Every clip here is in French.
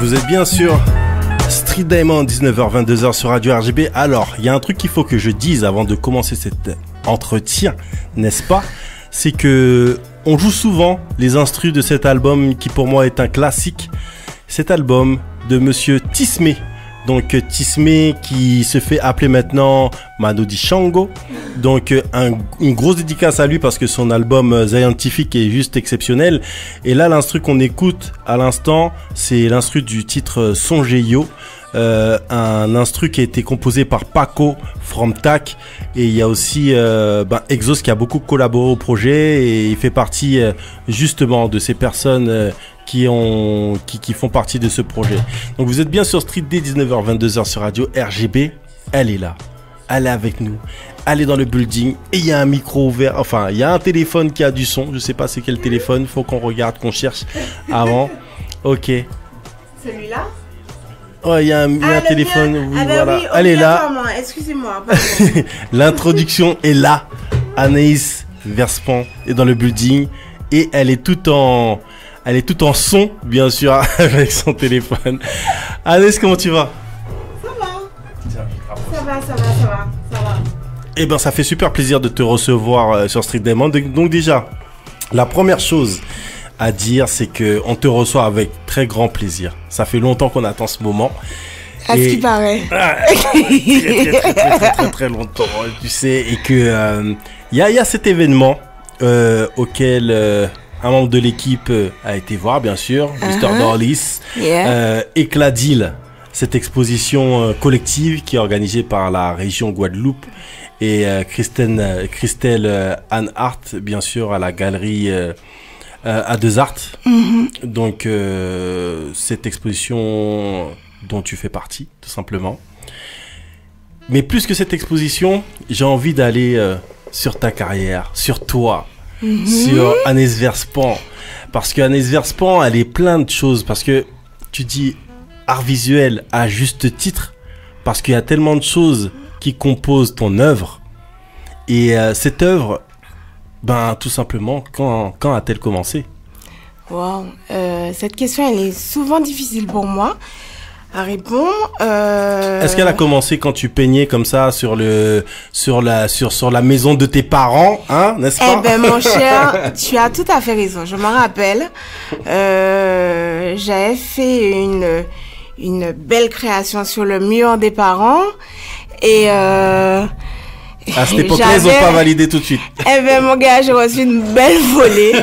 Vous êtes bien sûr Street Diamond, 19h-22h sur Radio RGB. Alors, il y a un truc qu'il faut que je dise avant de commencer cet entretien, n'est-ce pas? C'est que on joue souvent les instrus de cet album qui pour moi est un classique. Cet album de Monsieur Tismé. Donc Tismé qui se fait appeler maintenant Manodi Shango. Donc une grosse dédicace à lui parce que son album Scientifique est juste exceptionnel. Et là l'instru qu'on écoute à l'instant, c'est l'instru du titre Songeyo. Un instru qui a été composé par Paco from TAC, et il y a aussi Exos qui a beaucoup collaboré au projet, et il fait partie justement de ces personnes qui font partie de ce projet. Donc vous êtes bien sur Street Day, 19h-22h sur Radio RGB. Elle est là, elle est avec nous, elle est dans le building, et il y a un micro ouvert, enfin il y a un téléphone qui a du son, je sais pas c'est quel téléphone, faut qu'on regarde, qu'on cherche avant. Ok. Celui-là? Oh, il y a un téléphone, oui, voilà. Oui, elle est là. Excusez-moi. L'introduction est là. Anaïs Verspan est dans le building et elle est tout en son, bien sûr, avec son téléphone. Anaïs, comment tu vas? Ça va. Eh ben, ça fait super plaisir de te recevoir sur Street Diamond. Donc déjà, la première chose à dire, c'est que on te reçoit avec très grand plaisir. Ça fait longtemps qu'on attend ce moment. À ce qui paraît. Très longtemps, tu sais, et que y a cet événement auquel un membre de l'équipe a été voir, bien sûr, Mr. Dorlis, Éclat d'île, cette exposition collective qui est organisée par la région Guadeloupe, et Christelle Anne Hart, bien sûr, à la galerie à Deux Arts. Donc cette exposition dont tu fais partie, tout simplement. Mais plus que cette exposition, j'ai envie d'aller sur ta carrière, sur toi, sur Anaïs Verspan. Parce que Anaïs Verspan, elle est plein de choses. Parce que tu dis art visuel à juste titre, parce qu'il y a tellement de choses qui composent ton œuvre. Et cette œuvre, tout simplement, quand a-t-elle commencé? Wow, cette question, elle est souvent difficile pour moi à répondre. Est-ce qu'elle a commencé quand tu peignais comme ça sur la maison de tes parents, hein, n'est-ce pas? Eh ben, mon cher, tu as tout à fait raison. Je m'en rappelle. J'avais fait une belle création sur le mur des parents, et à cette époque-là, ils n'ont pas validé tout de suite. Eh ben, mon gars, j'ai reçu une belle volée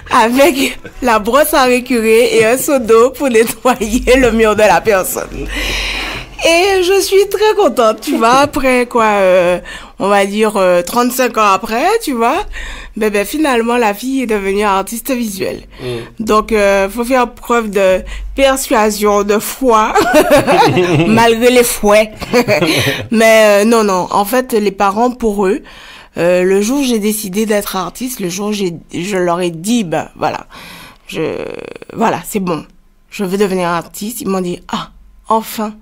avec la brosse à récurer et un seau d'eau pour nettoyer le mur de la personne. Et je suis très contente, tu vois, après quoi, on va dire 35 ans après, tu vois, finalement la fille est devenue artiste visuelle. Donc faut faire preuve de persuasion, de foi, malgré les fouets. Mais non, en fait les parents, pour eux, le jour où j'ai décidé d'être artiste, le jour où je leur ai dit, voilà, c'est bon, je veux devenir artiste, ils m'ont dit, enfin.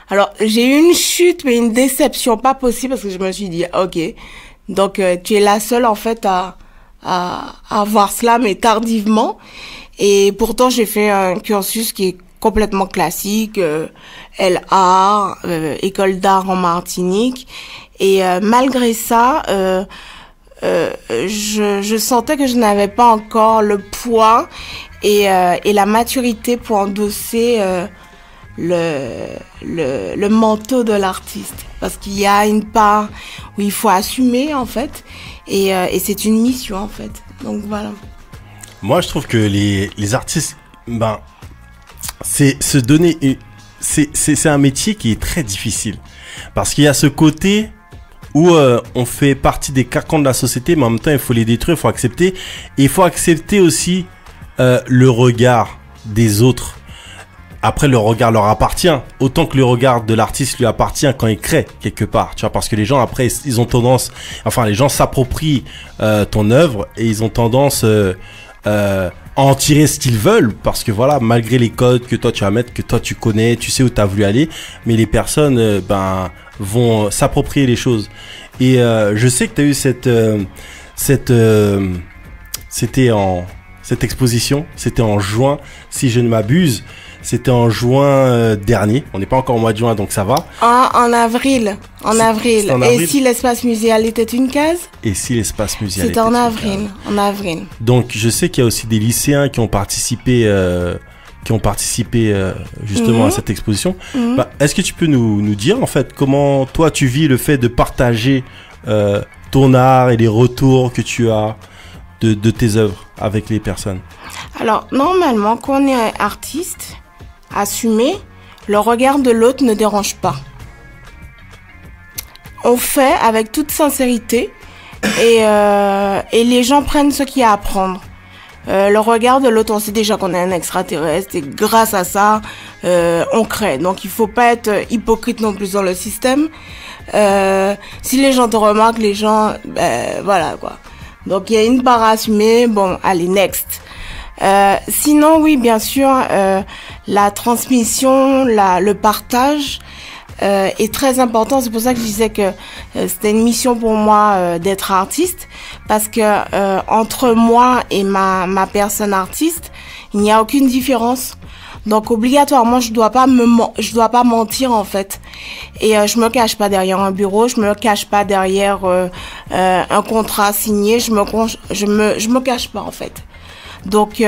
Alors, j'ai eu une chute, mais une déception pas possible, parce que je me suis dit, ok, donc tu es la seule, en fait, à voir cela, mais tardivement. Et pourtant, j'ai fait un cursus qui est complètement classique, LA, École d'art en Martinique. Et malgré ça, je sentais que je n'avais pas encore le poids et la maturité pour endosser le manteau de l'artiste, parce qu'il y a une part où il faut assumer, en fait, et c'est une mission, en fait. Donc voilà. Moi, je trouve que les artistes, c'est se donner c'est un métier qui est très difficile, parce qu'il y a ce côté où on fait partie des carcans de la société, mais en même temps il faut les détruire, il faut accepter, et il faut accepter aussi le regard des autres. Après, le regard leur appartient, autant que le regard de l'artiste lui appartient quand il crée quelque part, tu vois, parce que les gens après, ils ont tendance, les gens s'approprient ton œuvre, et ils ont tendance à en tirer ce qu'ils veulent, parce que voilà, malgré les codes que toi tu vas mettre, que toi tu connais, tu sais où tu as voulu aller, mais les personnes vont s'approprier les choses. Et je sais que tu as eu cette exposition, c'était en juin, si je ne m'abuse. C'était en juin dernier. On n'est pas encore au mois de juin, donc ça va. En avril. En avril. En avril. Et si l'espace muséal était une case? Et si l'espace muséal C'était était en une avril. case. En avril. Donc je sais qu'il y a aussi des lycéens qui ont participé justement à cette exposition. Bah, est-ce que tu peux nous dire en fait comment toi tu vis le fait de partager ton art et les retours que tu as de tes œuvres avec les personnes? Alors, normalement, quand on est artiste, assumé, le regard de l'autre ne dérange pas. On fait avec toute sincérité et les gens prennent ce qu'il y a à prendre. Le regard de l'autre, on sait déjà qu'on est un extraterrestre et grâce à ça, on crée. Donc, il faut pas être hypocrite non plus dans le système. Si les gens te remarquent, les gens, voilà quoi. Donc, il y a une part à assumer. Bon, allez, next. Sinon, oui, bien sûr, la transmission, le partage est très important. C'est pour ça que je disais que c'était une mission pour moi d'être artiste, parce que entre moi et ma personne artiste, il n'y a aucune différence. Donc obligatoirement, je dois pas mentir en fait. Et je me cache pas derrière un bureau, je me cache pas derrière un contrat signé, je me cache pas en fait. Donc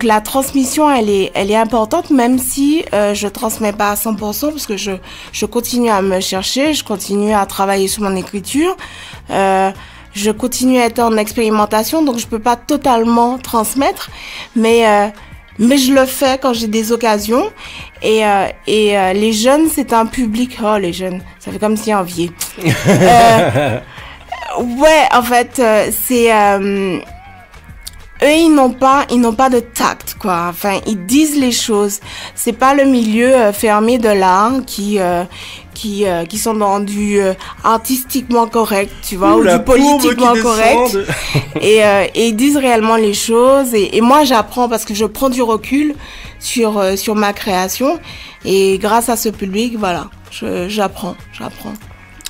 la transmission, elle est importante, même si je transmets pas à 100%, parce que je continue à me chercher, je continue à travailler sur mon écriture, je continue à être en expérimentation, donc je peux pas totalement transmettre, mais je le fais quand j'ai des occasions. Et les jeunes, c'est un public. Oh, les jeunes, ça fait comme si envié. Ouais, en fait, c'est eux, ils n'ont pas de tact, quoi. Enfin, ils disent les choses. C'est pas le milieu fermé de l'art qui sont dans du artistiquement correct, tu vois, ou du politiquement correct. Et ils disent réellement les choses. Et moi, j'apprends parce que je prends du recul sur ma création. Et grâce à ce public, voilà, j'apprends.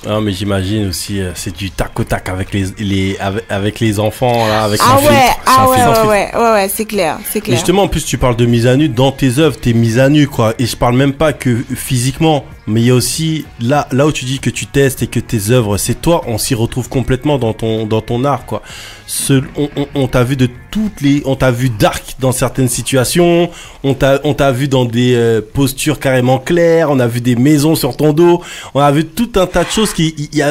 Ah, mais j'imagine aussi, c'est du tac au tac avec les enfants, là, avec ouais, c'est clair. Mais justement, en plus, tu parles de mise à nu. Dans tes œuvres, t'es mise à nu, quoi. Et je parle même pas que physiquement, mais il y a aussi, là où tu dis que tu testes et que tes œuvres, c'est toi, on s'y retrouve complètement dans ton art, quoi. On t'a vu on t'a vu dark dans certaines situations, on t'a vu dans des postures carrément claires, on a vu des maisons sur ton dos, on a vu tout un tas de choses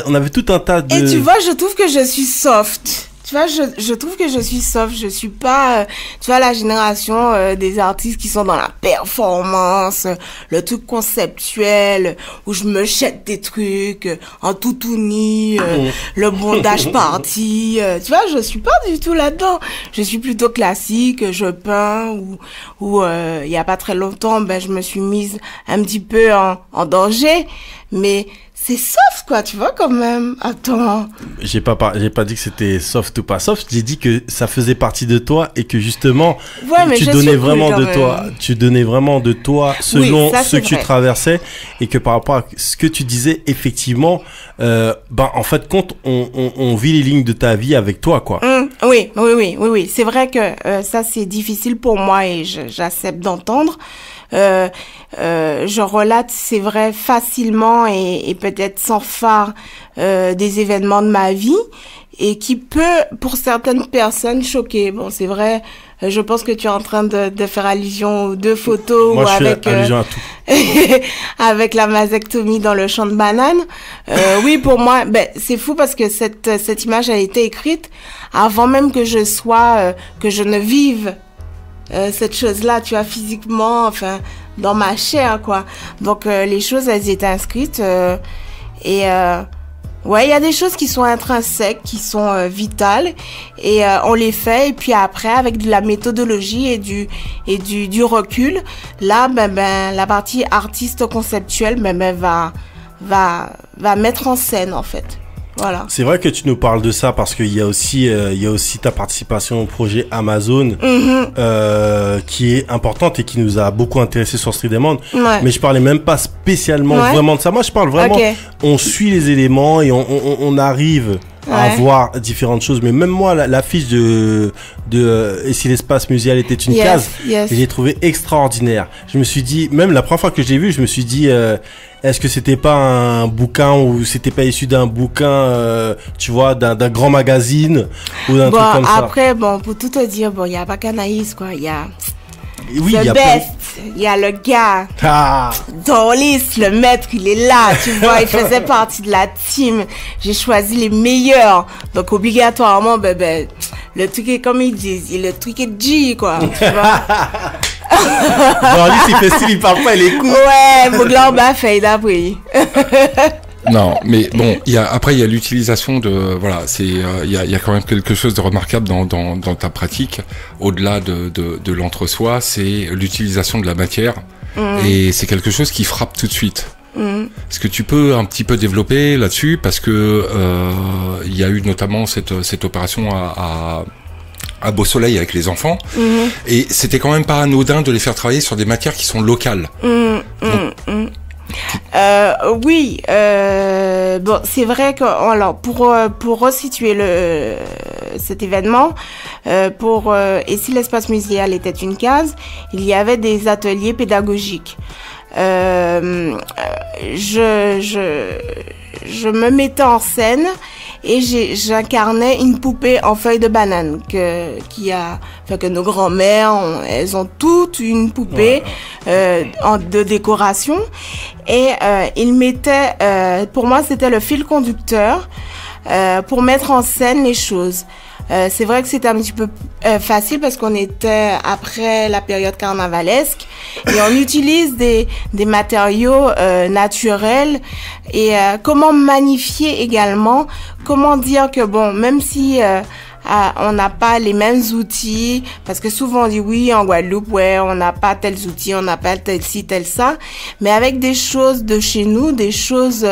on a vu tout un tas de... Et tu vois, je trouve que je suis soft. Tu vois, je trouve que je suis soft. Je suis pas, tu vois, la génération des artistes qui sont dans la performance, le truc conceptuel, où je me jette des trucs en toutouni, le bondage party. Tu vois, je suis pas du tout là-dedans. Je suis plutôt classique. Je peins ou il y a pas très longtemps, je me suis mise un petit peu en danger, mais c'est soft, quoi, tu vois, quand même. Attends. J'ai pas dit que c'était soft ou pas soft. J'ai dit que ça faisait partie de toi et que justement, tu donnais vraiment de toi. Tu donnais vraiment de toi selon ce que tu traversais, et que par rapport à ce que tu disais, effectivement, en fait, quand on vit les lignes de ta vie avec toi, quoi. Oui. C'est vrai que ça, c'est difficile pour moi et j'accepte d'entendre. Je relate, c'est vrai, facilement et peut-être sans phare des événements de ma vie, et qui peut, pour certaines personnes, choquer. Bon, c'est vrai, je pense que tu es en train de faire allusion aux deux photos. Moi, je fais allusion à tout. Avec la mastectomie dans le champ de bananes. Oui, pour moi, c'est fou parce que cette image a été écrite avant même que je ne vive cette chose-là, tu vois, physiquement, enfin, dans ma chair, quoi. Donc, les choses, elles étaient inscrites, ouais, il y a des choses qui sont intrinsèques, qui sont vitales, et on les fait, et puis après, avec de la méthodologie et du recul, là, la partie artiste conceptuelle, va mettre en scène, en fait. Voilà. C'est vrai que tu nous parles de ça parce qu'il y a aussi ta participation au projet Amazon, qui est importante et qui nous a beaucoup intéressé sur Street Diamond. Ouais. Mais je parlais même pas spécialement vraiment de ça. Moi, je parle vraiment, on suit les éléments et on arrive à voir différentes choses. Mais même moi, l'affiche de Et si l'espace muséal était une case, je l'ai trouvé extraordinaire. Je me suis dit, même la première fois que je l'ai vu, je me suis dit, est-ce que c'était pas un bouquin ou c'était pas issu d'un bouquin, tu vois, d'un grand magazine ou d'un truc comme ça. Après, bon, pour tout te dire, bon, il y a pas qu'Anaïs, quoi. Il y a oui, le best, il y a le gars. Dorlis, le maître, il est là, tu vois, il faisait partie de la team. J'ai choisi les meilleurs. Donc, obligatoirement, le truc est comme ils disent, le truc est G, quoi, tu vois. Dorlis, il fait style, il parle pas, il écoute. Ouais, Bouglar, fait d'après. Non, mais bon, après il y a l'utilisation de voilà, il y a quand même quelque chose de remarquable dans ta pratique au-delà de l'entre-soi, c'est l'utilisation de la matière et c'est quelque chose qui frappe tout de suite. Est-ce que tu peux un petit peu développer là-dessus parce que il y a eu notamment cette opération à Beau Soleil avec les enfants et c'était quand même pas anodin de les faire travailler sur des matières qui sont locales. Oui, bon, c'est vrai que alors pour resituer cet événement, et si l'espace muséal était une case, il y avait des ateliers pédagogiques. Je me mettais en scène et j'incarnais une poupée en feuille de banane que nos grands-mères elles ont toutes une poupée de décoration et ils mettaient pour moi c'était le fil conducteur pour mettre en scène les choses. C'est vrai que c'était un petit peu facile parce qu'on était après la période carnavalesque et on utilise des matériaux naturels et comment magnifier également, comment dire que bon, même si on n'a pas les mêmes outils, parce que souvent on dit oui en Guadeloupe, ouais, on n'a pas tels outils, on n'a pas tel ci, tel ça, mais avec des choses de chez nous, des choses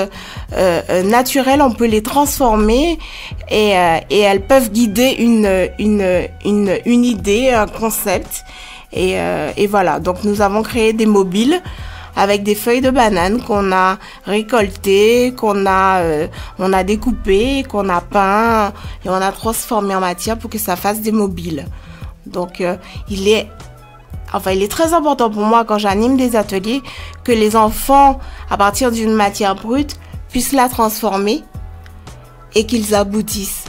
naturelles, on peut les transformer et elles peuvent guider une idée, un concept et voilà. Donc nous avons créé des mobiles avec des feuilles de banane qu'on a récoltées, on a découpées, qu'on a peint et on a transformé en matière pour que ça fasse des mobiles. Donc il est très important pour moi quand j'anime des ateliers que les enfants, à partir d'une matière brute, puissent la transformer et qu'ils aboutissent.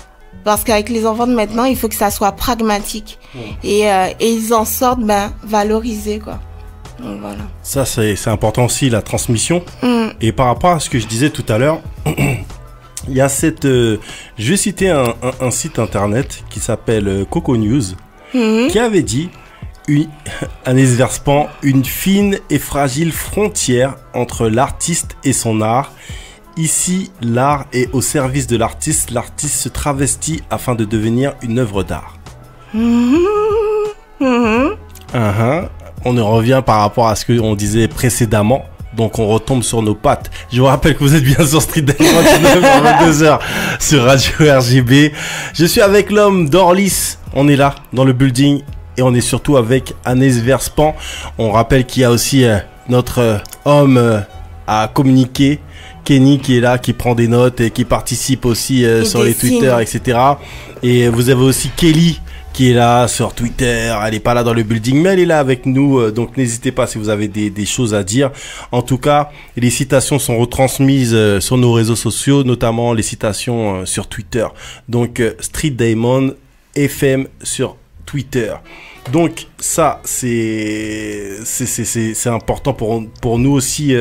Parce qu'avec les enfants de maintenant, il faut que ça soit pragmatique et ils en sortent valorisés, quoi. Donc, voilà. Ça, c'est important aussi, la transmission. Et par rapport à ce que je disais tout à l'heure, il y a je vais citer un site internet qui s'appelle Coco News, qui avait dit Anaïs Verspan, une fine et fragile frontière entre l'artiste et son art. Ici, l'art est au service de l'artiste. L'artiste se travestit afin de devenir une œuvre d'art. On en revient par rapport à ce qu'on disait précédemment. Donc, on retombe sur nos pattes. Je vous rappelle que vous êtes bien sur Street Diamond 22h sur Radio RGB. Je suis avec l'homme d'Orlis. On est là, dans le building. Et on est surtout avec Anaïs Verspan. On rappelle qu'il y a aussi notre homme à communiquer, Kenny, qui est là, qui prend des notes et qui participe aussi sur les Twitter, etc. Et vous avez aussi Kelly, qui est là sur Twitter. Elle n'est pas là dans le building, mais elle est là avec nous. Donc n'hésitez pas si vous avez des choses à dire. En tout cas, les citations sont retransmises sur nos réseaux sociaux, notamment les citations sur Twitter. Donc Street Diamond FM sur Twitter. Donc ça, c'est important pour nous aussi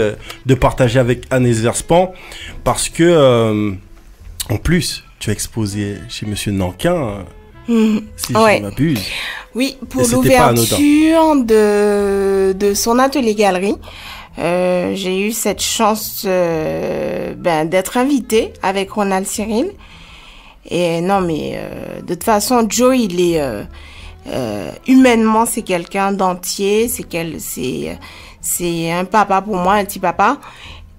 de partager avec Anaïs Verspan parce que en plus, tu as exposé chez Monsieur Nankin. Si je m'abuse. Oui, pour l'ouverture de son atelier galerie, j'ai eu cette chance d'être invitée avec Ronald Cyril. Et non, mais de toute façon, Joe, il est humainement, c'est quelqu'un d'entier. C'est un papa pour moi, un petit papa.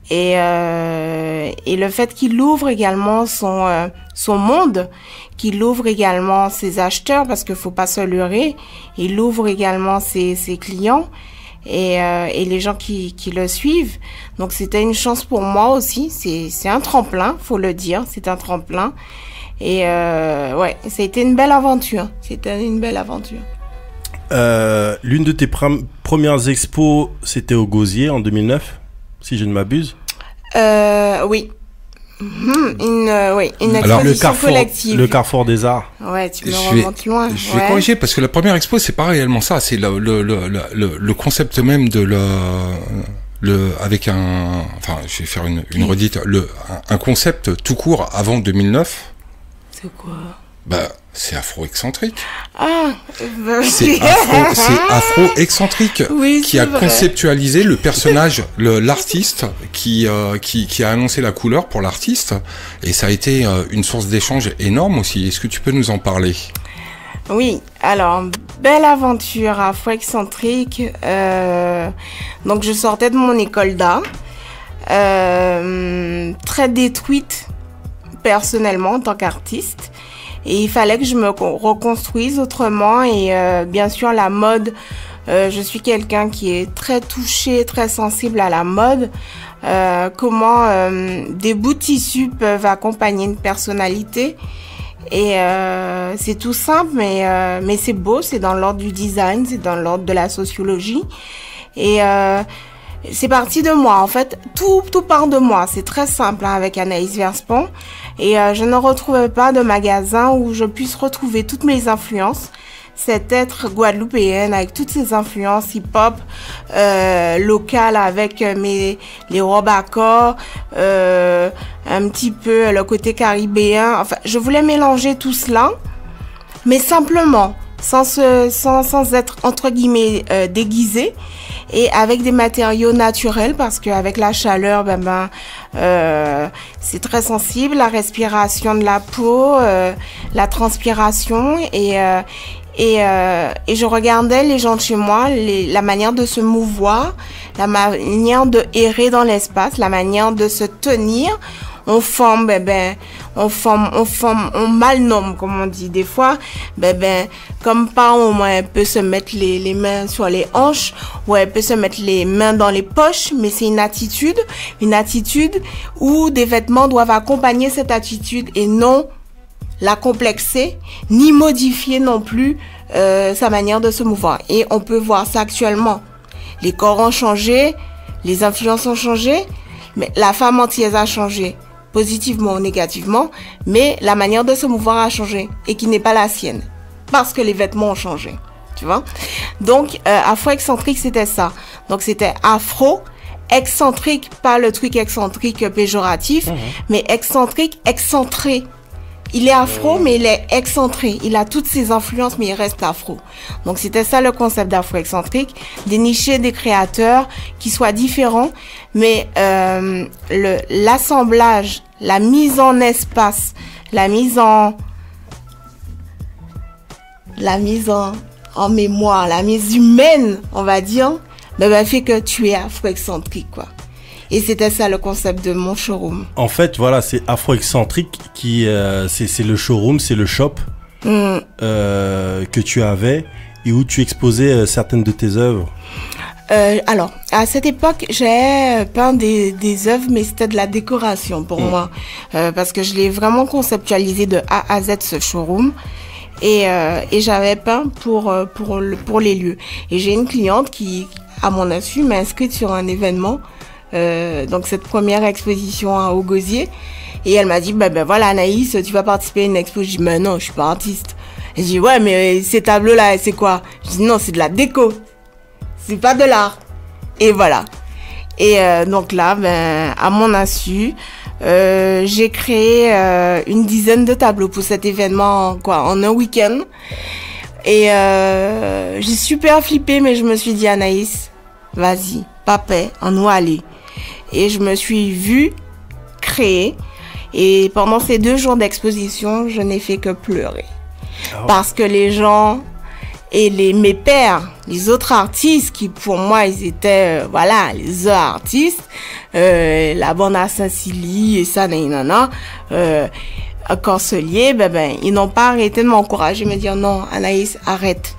Et le fait qu'il ouvre également son monde, qu'il ouvre également ses acheteurs, parce qu'il faut pas se leurrer, il ouvre également ses clients et les gens qui le suivent. Donc c'était une chance pour moi aussi. C'est un tremplin, faut le dire, c'est un tremplin. Et ouais, ça a été une belle aventure. C'était une belle aventure. L'une de tes premières expos, c'était au Gosier en 2009, si je ne m'abuse. Oui. Une exposition collective. Le Carrefour des Arts. Ouais, tu me remontes loin. Je vais corriger parce que la première expo, c'est pas réellement ça. C'est le concept même de avec un, enfin, je vais faire une redite, un concept tout court avant 2009. C'est quoi? Bah, c'est afro-excentrique. Ah, c'est afro-excentrique oui, qui a conceptualisé le personnage, l'artiste qui a annoncé la couleur pour l'artiste, et ça a été une source d'échange énorme aussi. Est-ce que tu peux nous en parler? Oui, alors, belle aventure afro-excentrique. Donc, je sortais de mon école d'art, très détruite personnellement en tant qu'artiste. Et il fallait que je me reconstruise autrement. Et bien sûr, la mode, je suis quelqu'un qui est très touché, très sensible à la mode. Comment des bouts de tissu peuvent accompagner une personnalité. Et c'est tout simple, mais c'est beau, c'est dans l'ordre du design, c'est dans l'ordre de la sociologie. Et c'est parti de moi, en fait, tout part de moi. C'est très simple hein, avec Anaïs Verspont. Et je ne retrouvais pas de magasin où je puisse retrouver toutes mes influences. Cet être guadeloupéenne avec toutes ses influences hip-hop locales avec les robes à corps, un petit peu le côté caribéen. Enfin, je voulais mélanger tout cela, mais simplement, sans être entre guillemets déguisé. Et avec des matériaux naturels parce qu'avec la chaleur, c'est très sensible, la respiration de la peau, la transpiration et je regardais les gens de chez moi, la manière de se mouvoir, la manière de errer dans l'espace, la manière de se tenir. On forme, on malnomme, comme on dit. Des fois, comme pas, au moins, elle peut se mettre les mains sur les hanches, ou elle peut se mettre les mains dans les poches, mais c'est une attitude où des vêtements doivent accompagner cette attitude et non la complexer, ni modifier non plus, sa manière de se mouvoir. Et on peut voir ça actuellement. Les corps ont changé, les influences ont changé, mais la femme entière a changé. Positivement ou négativement, mais la manière de se mouvoir a changé et qui n'est pas la sienne parce que les vêtements ont changé, tu vois. Donc afro-excentrique c'était ça. Donc c'était afro excentrique, pas le truc excentrique péjoratif, mais excentrique, excentré. Il est afro, mais il est excentré. Il a toutes ses influences, mais il reste afro. Donc, c'était ça le concept d'afro-excentrique. Dénicher des créateurs qui soient différents, mais l'assemblage, la mise en espace, la mise en mémoire, la mise humaine, on va dire, fait que tu es afro-excentrique, quoi. Et c'était ça le concept de mon showroom. En fait, voilà, c'est afro-excentrique qui, c'est le showroom, c'est le shop que tu avais et où tu exposais certaines de tes œuvres. Alors, à cette époque, j'ai peint des œuvres, mais c'était de la décoration pour moi, parce que je l'ai vraiment conceptualisé de A à Z ce showroom. Et j'avais peint pour les lieux. Et j'ai une cliente qui, à mon insu, m'a inscrite sur un événement. Donc cette première exposition au Gosier, et elle m'a dit voilà Anaïs, tu vas participer à une expo. Je dis mais non, je suis pas artiste. Elle dit ouais, mais ces tableaux là c'est quoi? Je dis non, c'est de la déco, c'est pas de l'art. Et voilà. Et donc là à mon insu, j'ai créé une dizaine de tableaux pour cet événement en un week-end. Et j'ai super flippé, mais je me suis dit Anaïs, vas-y, papé, on nous aller. Et je me suis vue créer. Et pendant ces 2 jours d'exposition, je n'ai fait que pleurer. Oh. Parce que les gens et mes pairs, les autres artistes qui pour moi, ils étaient, les artistes, la bande à Saint-Cily et ça, Corcelier, ils n'ont pas arrêté de m'encourager, me dire non, Anaïs, arrête.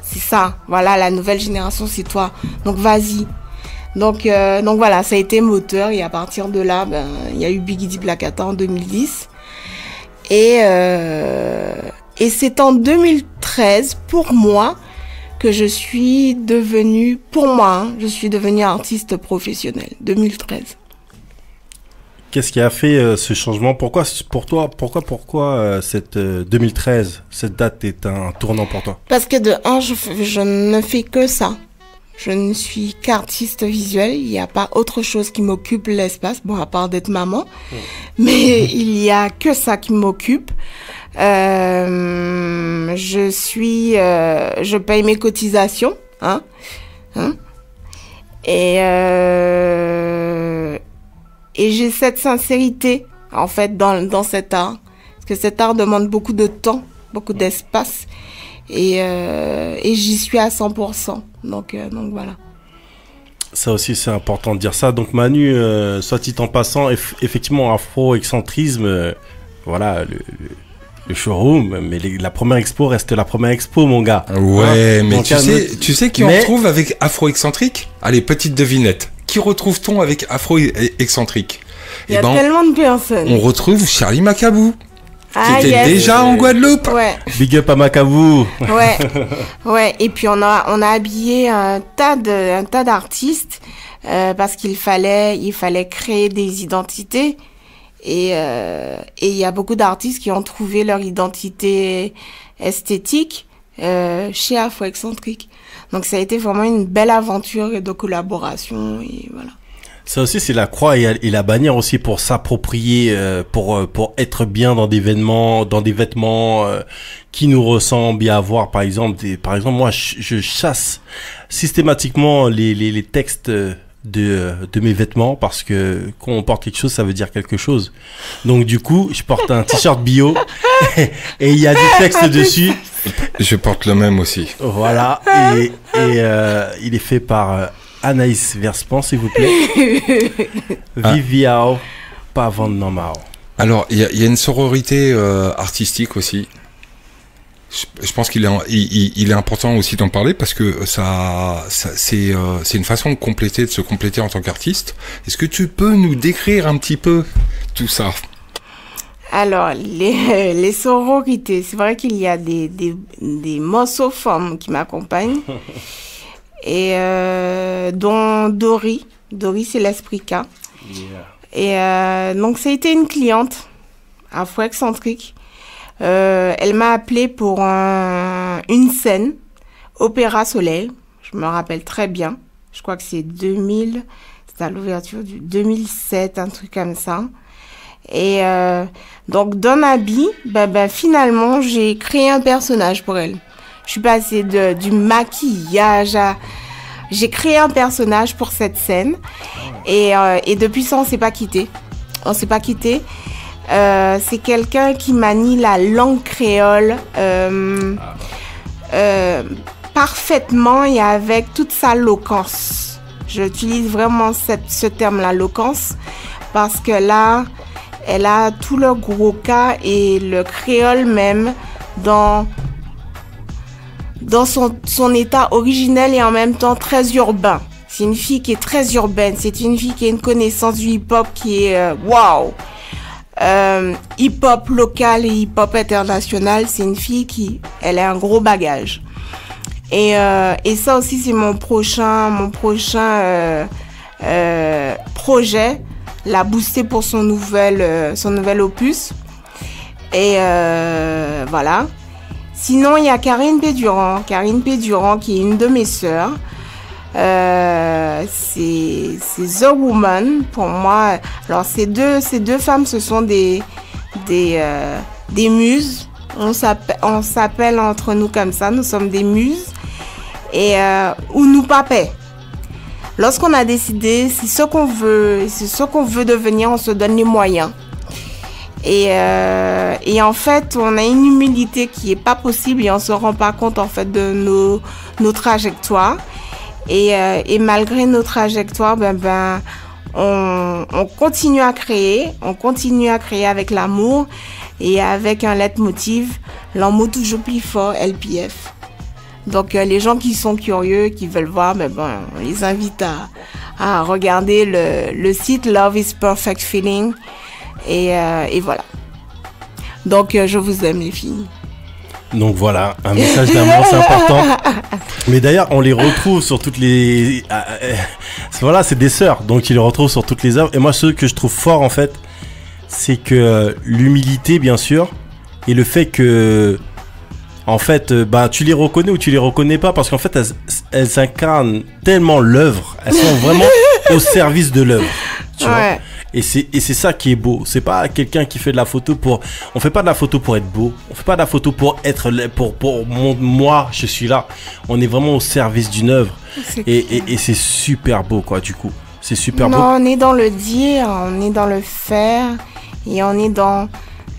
C'est ça, voilà, la nouvelle génération, c'est toi. Donc, vas-y. Donc voilà, ça a été moteur. Et à partir de là, il y a eu Biggie Di Placata en 2010. Et c'est en 2013, pour moi, que je suis devenue, je suis devenue artiste professionnelle. 2013. Qu'est-ce qui a fait ce changement? Pourquoi cette 2013, cette date est un tournant pour toi? Parce que de un, je ne fais que ça. Je ne suis qu'artiste visuel. Il n'y a pas autre chose qui m'occupe l'espace, bon, à part d'être maman. Mais il n'y a que ça qui m'occupe. Je paye mes cotisations, et j'ai cette sincérité, en fait, dans cet art. Parce que cet art demande beaucoup de temps, beaucoup d'espace. Et j'y suis à 100%. Donc voilà. Ça aussi, c'est important de dire ça. Donc Manu, soit dit en passant, effectivement, afro-excentrisme, voilà, le showroom, mais la première expo reste la première expo, mon gars. Ouais, mais tu sais qui on retrouve avec afro-excentrique? Allez, petite devinette. Qui retrouve-t-on avec afro-excentrique? Il y a tellement de personnes. On retrouve Charlie Macabou. Qui était déjà en Guadeloupe. Ouais. Big up à Macabou. Ouais. Ouais. Et puis on a habillé un tas d'artistes parce qu'il fallait créer des identités. Et il y a beaucoup d'artistes qui ont trouvé leur identité esthétique chez Afro-Excentrique. Donc ça a été vraiment une belle aventure de collaboration et voilà. Ça aussi, c'est la croix et la bannière aussi pour s'approprier, pour être bien dans des vêtements qui nous ressemblent, et avoir, par exemple, moi, je chasse systématiquement les textes de mes vêtements parce que quand on porte quelque chose, ça veut dire quelque chose. Donc du coup, je porte un t-shirt bio et il y a du texte dessus. Je porte le même aussi. Voilà, et il est fait par Anaïs Verspan, s'il vous plaît. Viviao Pavandamao. Alors, il y a une sororité artistique aussi. Je pense qu'il est important aussi d'en parler parce que c'est une façon de se compléter en tant qu'artiste. Est-ce que tu peux nous décrire un petit peu tout ça? Alors, les sororités, c'est vrai qu'il y a des morceaux femmes qui m'accompagnent. Et dont Dory, c'est l'esprit K. Yeah. Et donc ça a été une cliente afro-excentrique. Elle m'a appelée pour une scène Opéra Soleil. Je me rappelle très bien. Je crois que c'est 2000. C'était à l'ouverture du 2007, un truc comme ça. Et donc d'un habit, finalement j'ai créé un personnage pour elle. Je suis passée du maquillage à... J'ai créé un personnage pour cette scène. Et depuis ça, on s'est pas quitté. C'est quelqu'un qui manie la langue créole parfaitement et avec toute sa loquence. J'utilise vraiment ce terme-là, loquence, parce que là, elle a tout le gros cas et le créole même dans son état originel et en même temps très urbain. C'est une fille qui est très urbaine. C'est une fille qui a une connaissance du hip-hop qui est waouh. Hip-hop local et hip-hop international. C'est une fille elle a un gros bagage. Et ça aussi, c'est mon prochain projet. La booster pour son nouvel opus. Et voilà. Sinon, il y a Karine Pédurand qui est une de mes sœurs. C'est The Woman pour moi. Alors ces deux femmes, ce sont des muses. On s'appelle entre nous comme ça. Nous sommes des muses et ou nous papais. Lorsqu'on a décidé, c'est ce qu'on veut devenir, on se donne les moyens. Et en fait, on a une humilité qui est pas possible et on se rend pas compte en fait de nos trajectoires. Et malgré nos trajectoires, on continue à créer avec l'amour et avec un leitmotiv, l'amour toujours plus fort, LPF. Donc les gens qui sont curieux, qui veulent voir, on les invite à regarder le site Love is Perfect Feeling. Et voilà. Donc, je vous aime, les filles. Donc voilà, un message d'amour, c'est important. Mais d'ailleurs, on les retrouve sur toutes les... voilà, c'est des sœurs, donc ils les retrouvent sur toutes les œuvres. Et moi, ce que je trouve fort, en fait, c'est que l'humilité, bien sûr, et le fait que... En fait, tu les reconnais ou tu les reconnais pas, parce qu'en fait, elles incarnent tellement l'œuvre. Elles sont vraiment au service de l'œuvre, tu vois. Et c'est ça qui est beau. C'est pas quelqu'un qui fait de la photo pour... On fait pas de la photo pour être beau. On fait pas de la photo pour être... Moi, je suis là. On est vraiment au service d'une œuvre. Et c'est super beau, quoi, du coup. C'est super beau. Non, on est dans le dire, on est dans le faire. Et on est dans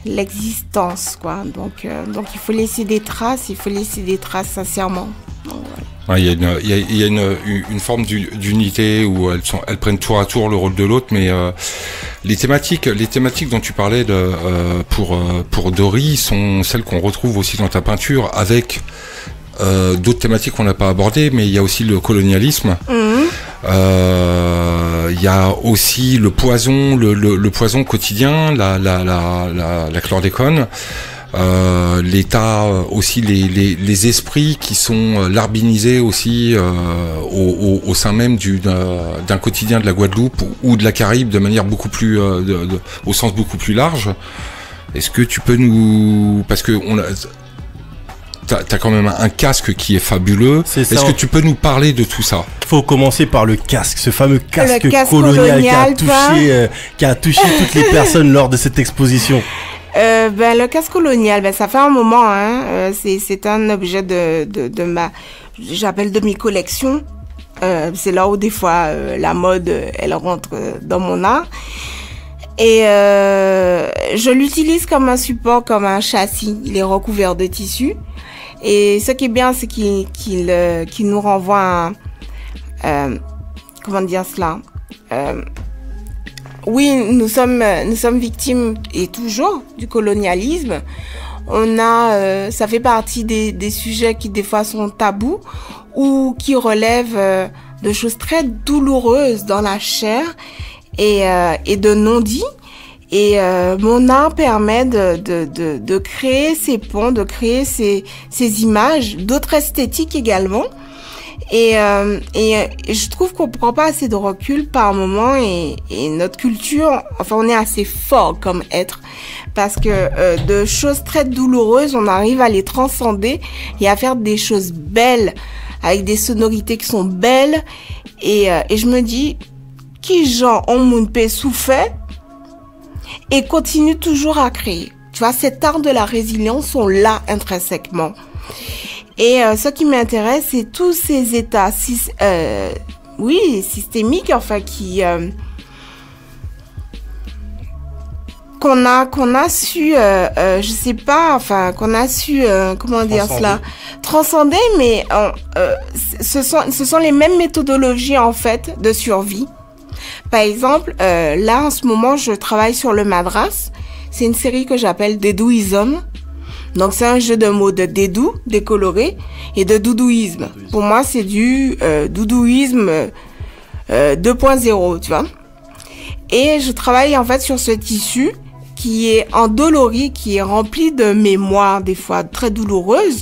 l'existence, quoi. Donc, il faut laisser des traces. Il faut laisser des traces sincèrement. Donc, voilà. Il y a une forme d'unité où elles prennent tour à tour le rôle de l'autre, mais les thématiques dont tu parlais pour Dory sont celles qu'on retrouve aussi dans ta peinture, avec d'autres thématiques qu'on n'a pas abordées, mais il y a aussi le colonialisme. Il y a aussi le poison, le poison quotidien, la chlordécone. L'état aussi, les esprits qui sont larbinisés aussi au sein même d'un quotidien de la Guadeloupe ou de la Caraïbe de manière beaucoup plus au sens beaucoup plus large. Est-ce que tu peux nous, parce que t'as quand même un casque qui est fabuleux. Est-ce que tu peux nous parler de tout ça? Faut commencer par le casque, ce fameux casque colonial qui a touché toutes les personnes lors de cette exposition. Le casque colonial, ça fait un moment, hein. C'est un objet de mes collections. C'est là où des fois la mode, elle rentre dans mon art. Et je l'utilise comme un support, comme un châssis. Il est recouvert de tissu. Et ce qui est bien, c'est qu'il nous renvoie à comment dire cela? Oui, nous sommes victimes, et toujours, du colonialisme. Ça fait partie des sujets qui des fois sont tabous ou qui relèvent de choses très douloureuses dans la chair et de non-dits. Et mon art permet de créer ces ponts, de créer ces images, d'autres esthétiques également. Et je trouve qu'on prend pas assez de recul par moment et notre culture, enfin on est assez fort comme être, parce que de choses très douloureuses, on arrive à les transcender et à faire des choses belles avec des sonorités qui sont belles. Et je me dis, qui gens ont moun pe souffert et continue toujours à créer. Tu vois, cet art de la résilience sont là intrinsèquement. Et ce qui m'intéresse, c'est tous ces états systémiques, enfin, qu'on a su, je sais pas, enfin, qu'on a su, comment dire cela, transcender, mais ce sont les mêmes méthodologies, en fait, de survie. Par exemple, là, en ce moment, je travaille sur le Madras. C'est une série que j'appelle Dédouisme. Donc, c'est un jeu de mots de dédou, décoloré, et de doudouisme. Pour moi, c'est du doudouisme 2.0, tu vois. Et je travaille, en fait, sur ce tissu qui est endolori, qui est rempli de mémoires, des fois très douloureuses,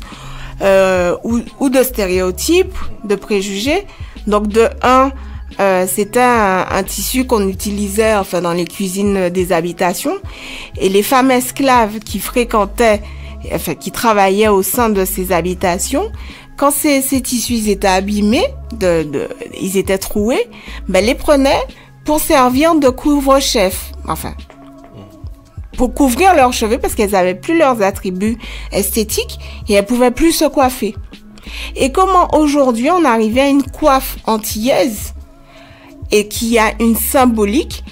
ou de stéréotypes, de préjugés. Donc, c'était un tissu qu'on utilisait, enfin, dans les cuisines des habitations. Et les femmes esclaves qui fréquentaient, enfin, qui travaillaient au sein de ces habitations, quand ces tissus étaient abîmés, ils étaient troués, les prenaient pour servir de couvre-chef. Enfin, pour couvrir leurs cheveux parce qu'elles avaient plus leurs attributs esthétiques et elles pouvaient plus se coiffer. Et comment aujourd'hui on arrivait à une coiffe antillaise et qui a une symbolique.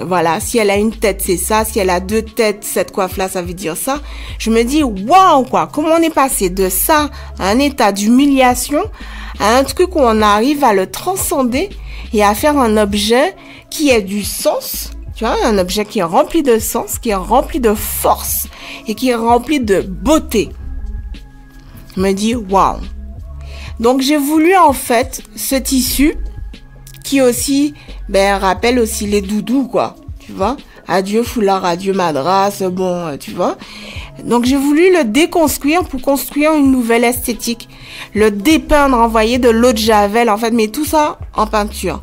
Voilà, si elle a une tête, c'est ça. Si elle a deux têtes, cette coiffe-là, ça veut dire ça. Je me dis, waouh, quoi. Comment on est passé de ça à un état d'humiliation à un truc où on arrive à le transcender et à faire un objet qui ait du sens. Tu vois, un objet qui est rempli de sens, qui est rempli de force et qui est rempli de beauté. Je me dis, waouh. Donc, j'ai voulu, en fait, ce tissu qui aussi, rappelle aussi les doudous, quoi, tu vois. Adieu foulard, adieu madras, bon, tu vois. Donc j'ai voulu le déconstruire pour construire une nouvelle esthétique. Le dépeindre, envoyer de l'eau de javel, en fait, mais tout ça en peinture.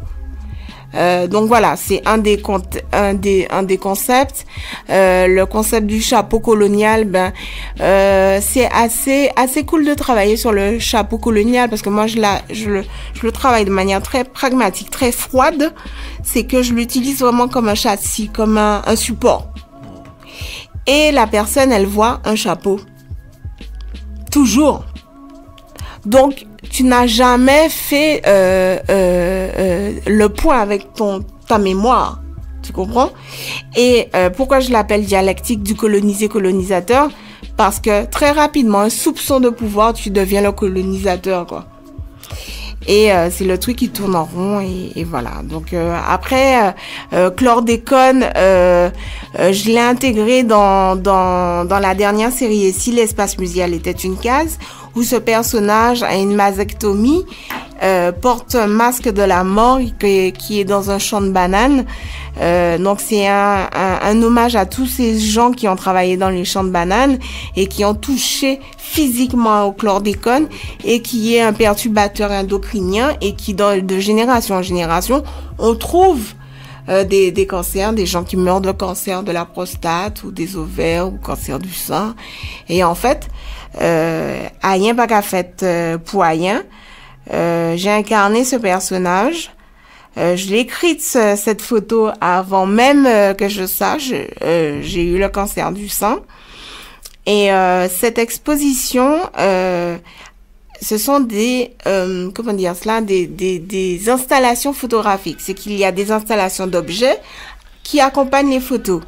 Donc voilà, c'est un des concepts. Le concept du chapeau colonial, c'est assez cool de travailler sur le chapeau colonial parce que moi je le travaille de manière très pragmatique, très froide. C'est que je l'utilise vraiment comme un châssis, comme un support. Et la personne, elle voit un chapeau. Toujours. Donc, tu n'as jamais fait le point avec ta mémoire. Tu comprends? Et pourquoi je l'appelle dialectique du colonisé-colonisateur? Parce que très rapidement, un soupçon de pouvoir, tu deviens le colonisateur, quoi. Et c'est le truc qui tourne en rond et voilà. Donc après chlordécone, je l'ai intégré dans la dernière série Et si l'espace muséal était une case, où ce personnage a une mastectomie, porte un masque de la mort qui est dans un champ de bananes. Donc c'est un hommage à tous ces gens qui ont travaillé dans les champs de bananes et qui ont touché physiquement au chlordécone et qui est un perturbateur endocrinien et qui de génération en génération on trouve des cancers, des gens qui meurent de cancer de la prostate ou des ovaires ou cancer du sein. Et en fait rien pas qu'à fait pour rien, j'ai incarné ce personnage. Je l'ai écrite cette photo avant même que je sache. J'ai eu le cancer du sein. Et cette exposition, ce sont des installations photographiques. C'est qu'il y a des installations d'objets qui accompagnent les photos.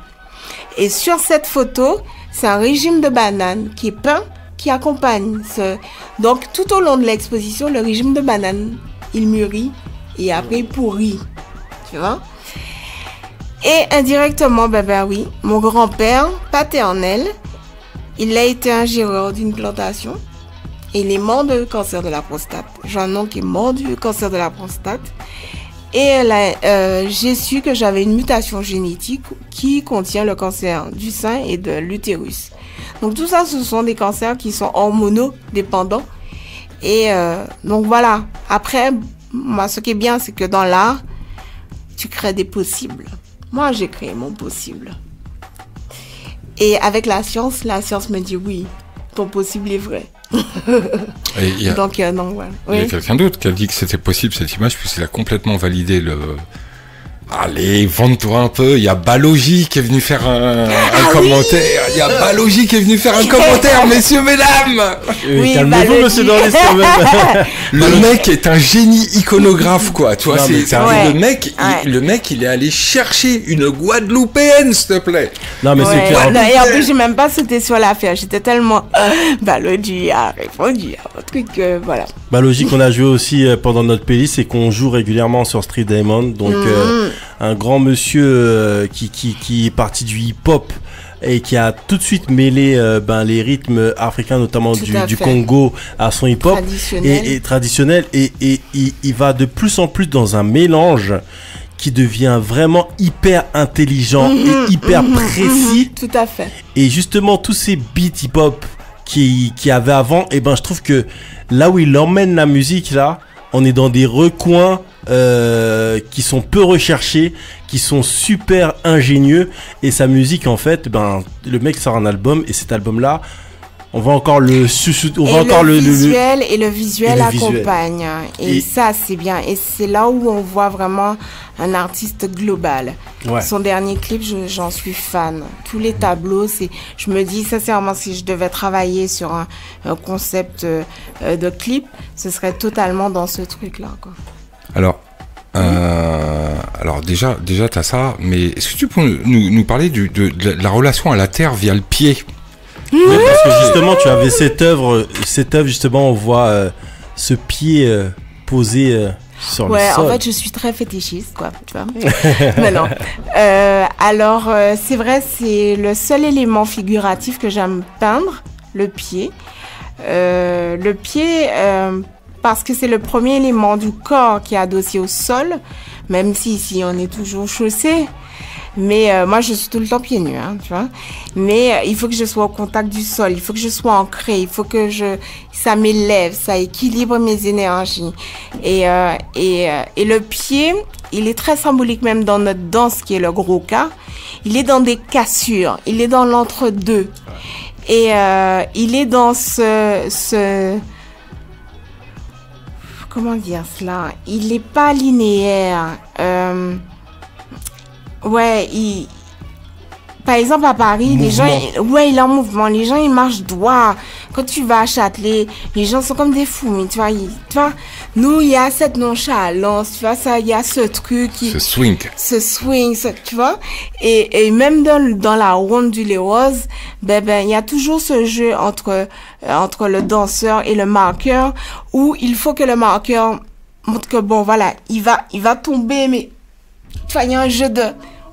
Et sur cette photo, c'est un régime de banane qui est peint, qui accompagne Donc tout au long de l'exposition, le régime de banane, il mûrit et après il pourrit. Tu vois? Et indirectement, oui, mon grand-père paternel, il a été un géreur d'une plantation et il est mort de cancer de la prostate. J'ai un oncle qui est mort du cancer de la prostate. Et j'ai su que j'avais une mutation génétique qui contient le cancer du sein et de l'utérus. Donc tout ça, ce sont des cancers qui sont hormonodépendants. Et donc voilà. Après, moi, ce qui est bien, c'est que dans l'art, tu crées des possibles. Moi, j'ai créé mon possible. Et avec la science me dit oui, ton possible est vrai. Donc, voilà. Il y a quelqu'un d'autre qui a dit que c'était possible cette image, puis il a complètement validé le. Allez, vante-toi un peu. Il y a Balogi qui est venu faire un commentaire. Il y a Balogi qui est venu faire un commentaire, messieurs, mesdames. Oui, calmez-vous, monsieur Dorlis, quand même. Le mec est un génie iconographe, quoi. Tu vois, le mec, il est allé chercher une Guadeloupéenne, s'il te plaît. Non, mais c'est clair. Et en plus, j'ai même pas sauté sur l'affaire. J'étais tellement Balogi a répondu à un truc, voilà. Balogi qu'on a joué aussi pendant notre playlist et qu'on joue régulièrement sur Street Diamond. Donc, un grand monsieur qui est parti du hip-hop et qui a tout de suite mêlé les rythmes africains, notamment du Congo, à son hip-hop et traditionnel. Et il va de plus en plus dans un mélange qui devient vraiment hyper intelligent et hyper précis. Tout à fait. Et justement, tous ces beats hip-hop qui avait avant, je trouve que là où il emmène la musique, là, on est dans des recoins qui sont peu recherchés, qui sont super ingénieux, et sa musique, en fait, le mec sort un album, et cet album-là, on va encore le visuel accompagne. Et ça, c'est bien. Et c'est là où on voit vraiment un artiste global. Ouais. Son dernier clip, j'en suis fan. Tous les tableaux, je me dis sincèrement, si je devais travailler sur un concept de clip, ce serait totalement dans ce truc-là, quoi. Alors déjà t'as ça, mais est-ce que tu peux nous parler de la relation à la terre via le pied? Parce que justement, tu avais cette œuvre justement, on voit ce pied posé sur le sol. En fait, je suis très fétichiste, quoi, tu vois. Mais non. Alors, c'est vrai, c'est le seul élément figuratif que j'aime peindre, le pied. Le pied, parce que c'est le premier élément du corps qui est adossé au sol, même si ici on est toujours chaussé. Mais moi, je suis tout le temps pieds nus, hein, tu vois. Mais il faut que je sois au contact du sol, il faut que je sois ancrée, il faut que ça m'élève, ça équilibre mes énergies. Et le pied, il est très symbolique même dans notre danse qui est le gros cas. Il est dans des cassures, il est dans l'entre-deux. Et il est dans comment dire cela? Il est pas linéaire. Par exemple, à Paris, les gens, il est en mouvement. Les gens, ils marchent droit. Quand tu vas à Châtelet, les gens sont comme des fous. Mais tu vois, nous, il y a cette nonchalance, tu vois, ça, il y a ce truc ce swing, tu vois. Et même dans la ronde du Léros, il y a toujours ce jeu entre le danseur et le marqueur où il faut que le marqueur montre que bon, voilà, il va tomber, mais tu vois, il y a un jeu de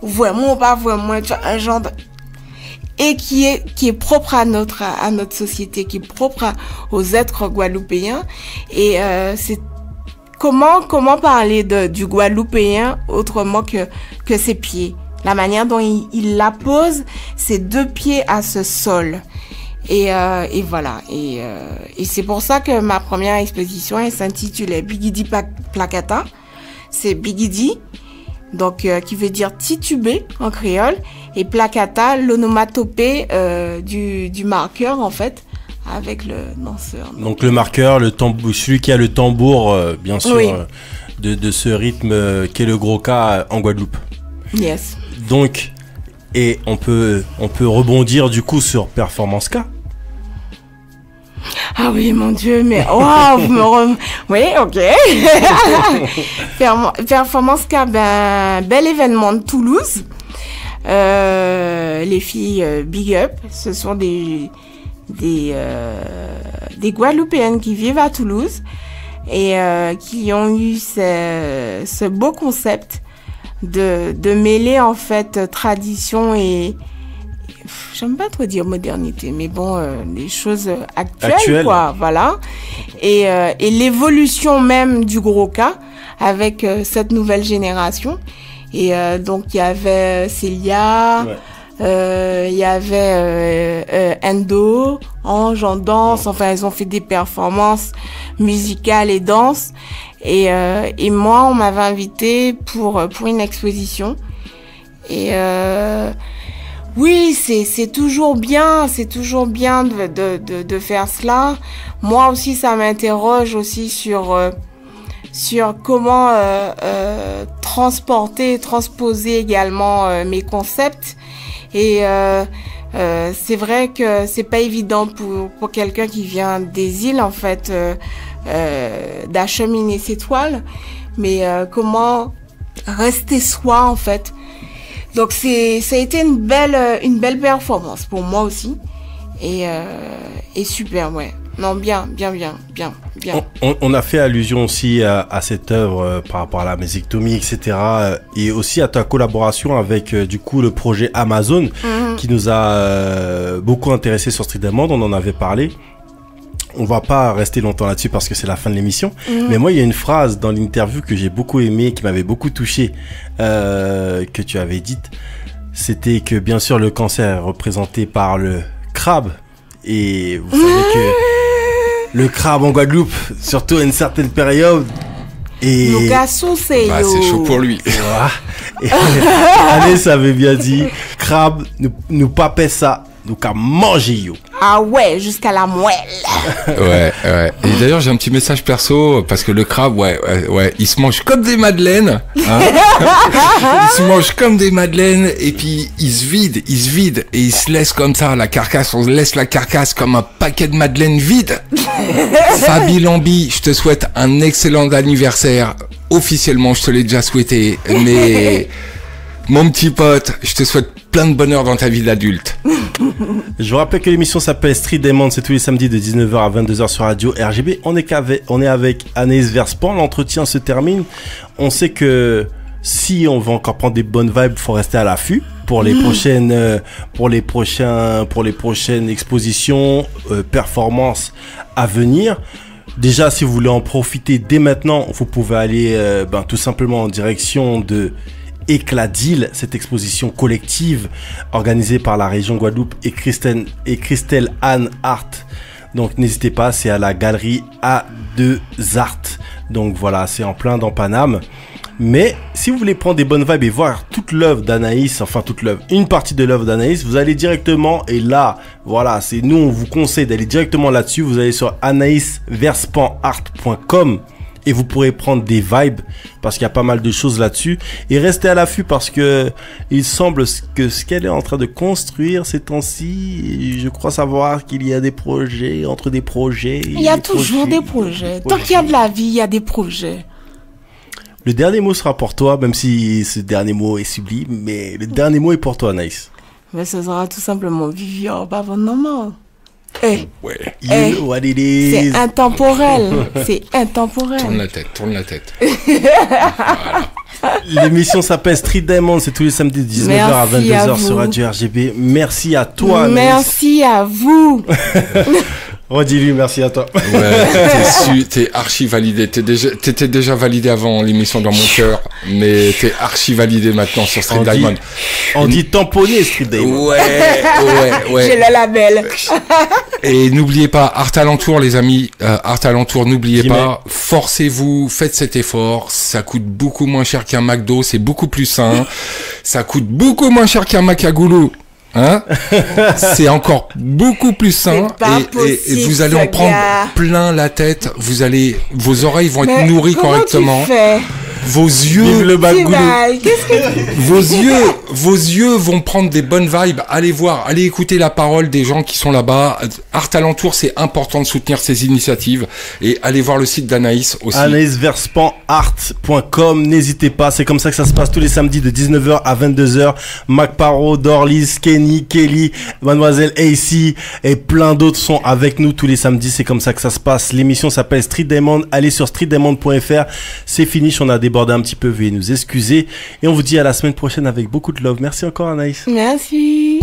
vraiment ou pas vraiment, tu vois, un genre de... Et qui est propre à notre société, qui est propre aux êtres guadeloupéens. Et c'est comment parler du guadeloupéen autrement que ses pieds. La manière dont il la pose, ses deux pieds à ce sol. Et voilà. Et c'est pour ça que ma première exposition, elle s'intitulait Bigidi Placata. C'est Bigidi, donc qui veut dire titubé en créole, et placata, l'onomatopée du marqueur en fait, avec le danseur. Donc le marqueur, celui qui a le tambour, bien sûr, oui. de ce rythme qu'est le gros cas en Guadeloupe. Yes. Donc, et on peut rebondir du coup sur Performance K. Ah oui, mon Dieu, mais waouh, oui, ok. Performance K, bel événement de Toulouse. Les filles big up, ce sont des Guadeloupéennes qui vivent à Toulouse et qui ont eu ce beau concept de mêler en fait tradition et j'aime pas trop dire modernité, mais bon, les choses actuelles, quoi, voilà. Et l'évolution même du gros cas avec cette nouvelle génération. Et donc, il y avait Célia, il y avait Endo, Ange en danse. Enfin, elles ont fait des performances musicales et danse. Et moi, on m'avait invitée pour une exposition. Et oui, c'est toujours bien de faire cela. Moi aussi, ça m'interroge aussi sur comment transposer également mes concepts. Et c'est vrai que c'est pas évident pour quelqu'un qui vient des îles en fait d'acheminer ses toiles, mais comment rester soi en fait. Donc ça a été une belle performance pour moi aussi et super, ouais. Non, bien. On a fait allusion aussi à cette œuvre par rapport à la mastectomie, etc. Et aussi à ta collaboration avec du coup le projet Amazon qui nous a beaucoup intéressé sur Street Diamond. On en avait parlé. On va pas rester longtemps là-dessus parce que c'est la fin de l'émission. Mais moi, il y a une phrase dans l'interview que j'ai beaucoup aimée, qui m'avait beaucoup touché, que tu avais dite. C'était que bien sûr le cancer est représenté par le crabe. Et vous savez que le crabe en Guadeloupe, surtout à une certaine période, et c'est chaud pour lui. Allez, ça avait bien dit, crabe, nous pas paie ça, nous qu'à manger yo. Ah ouais, jusqu'à la moelle. Ouais. Et d'ailleurs, j'ai un petit message perso, parce que le crabe, ouais, il se mange comme des madeleines, hein. Il se mange comme des madeleines, et puis il se vide, et il se laisse comme ça, la carcasse, on laisse la carcasse comme un paquet de madeleines vide. Fabi Lambi, je te souhaite un excellent anniversaire. Officiellement, je te l'ai déjà souhaité, mais mon petit pote, je te souhaite plein de bonheur dans ta vie d'adulte. Je vous rappelle que l'émission s'appelle Street Diamond, c'est tous les samedis de 19h à 22h sur Radio RGB. On est avec Anaïs Verspan, l'entretien se termine. On sait que si on veut encore prendre des bonnes vibes, faut rester à l'affût pour les prochaines expositions, performances à venir. Déjà, si vous voulez en profiter dès maintenant, vous pouvez aller tout simplement en direction de Éclat d'île, cette exposition collective organisée par la région Guadeloupe et Christelle Anne Art. Donc n'hésitez pas, c'est à la galerie A2 Art. Donc voilà, c'est en plein dans Paname. Mais si vous voulez prendre des bonnes vibes et voir toute l'œuvre d'Anaïs, enfin toute l'œuvre, une partie de l'œuvre d'Anaïs, vous allez directement, et là, voilà, c'est nous, on vous conseille d'aller directement là-dessus. Vous allez sur anaïsverspanart.com et vous pourrez prendre des vibes parce qu'il y a pas mal de choses là-dessus. Et restez à l'affût parce que il semble que ce qu'elle est en train de construire ces temps-ci, je crois savoir qu'il y a des projets, entre des projets. Il y a toujours des projets. Tant qu'il y a de la vie, il y a des projets. Le dernier mot sera pour toi, même si ce dernier mot est sublime, mais le dernier mot est pour toi, Anaïs. Mais ce sera tout simplement Vivian, pas vraiment. Ouais. You know what it is. C'est intemporel. C'est intemporel. Tourne la tête. Voilà. L'émission s'appelle Street Diamond, c'est tous les samedis de 19h à 22h sur Radio RGB. Merci à toi, Anaïs. Merci à vous. Redis-lui, merci à toi. Ouais, t'es archi validé. T'étais déjà validé avant l'émission dans mon cœur, mais t'es archi validé maintenant sur Street Diamond. On dit tamponné Street Diamond. Ouais. J'ai le label. Et n'oubliez pas, Art Alentour, les amis, Art Alentour, n'oubliez pas, forcez-vous, faites cet effort. Ça coûte beaucoup moins cher qu'un McDo, c'est beaucoup plus sain. Ça coûte beaucoup moins cher qu'un Macagoulou. Hein? C'est encore beaucoup plus sain et vous allez en prendre plein la tête. Vos oreilles vont être nourries correctement. Vos yeux, vos yeux vont prendre des bonnes vibes. Allez voir, allez écouter la parole des gens qui sont là-bas. Art Alentour, c'est important de soutenir ces initiatives et allez voir le site d'Anaïs aussi. anaïsverspanart.com. N'hésitez pas, c'est comme ça que ça se passe tous les samedis de 19h à 22h. Mac Paro, Dorlis, Kenny, Kelly, Mademoiselle AC et plein d'autres sont avec nous tous les samedis. C'est comme ça que ça se passe. L'émission s'appelle Street Diamond. Allez sur streetdiamond.fr. C'est fini, on a débordé un petit peu, veuillez nous excuser et on vous dit à la semaine prochaine avec beaucoup de love. Merci encore, Anaïs. Merci.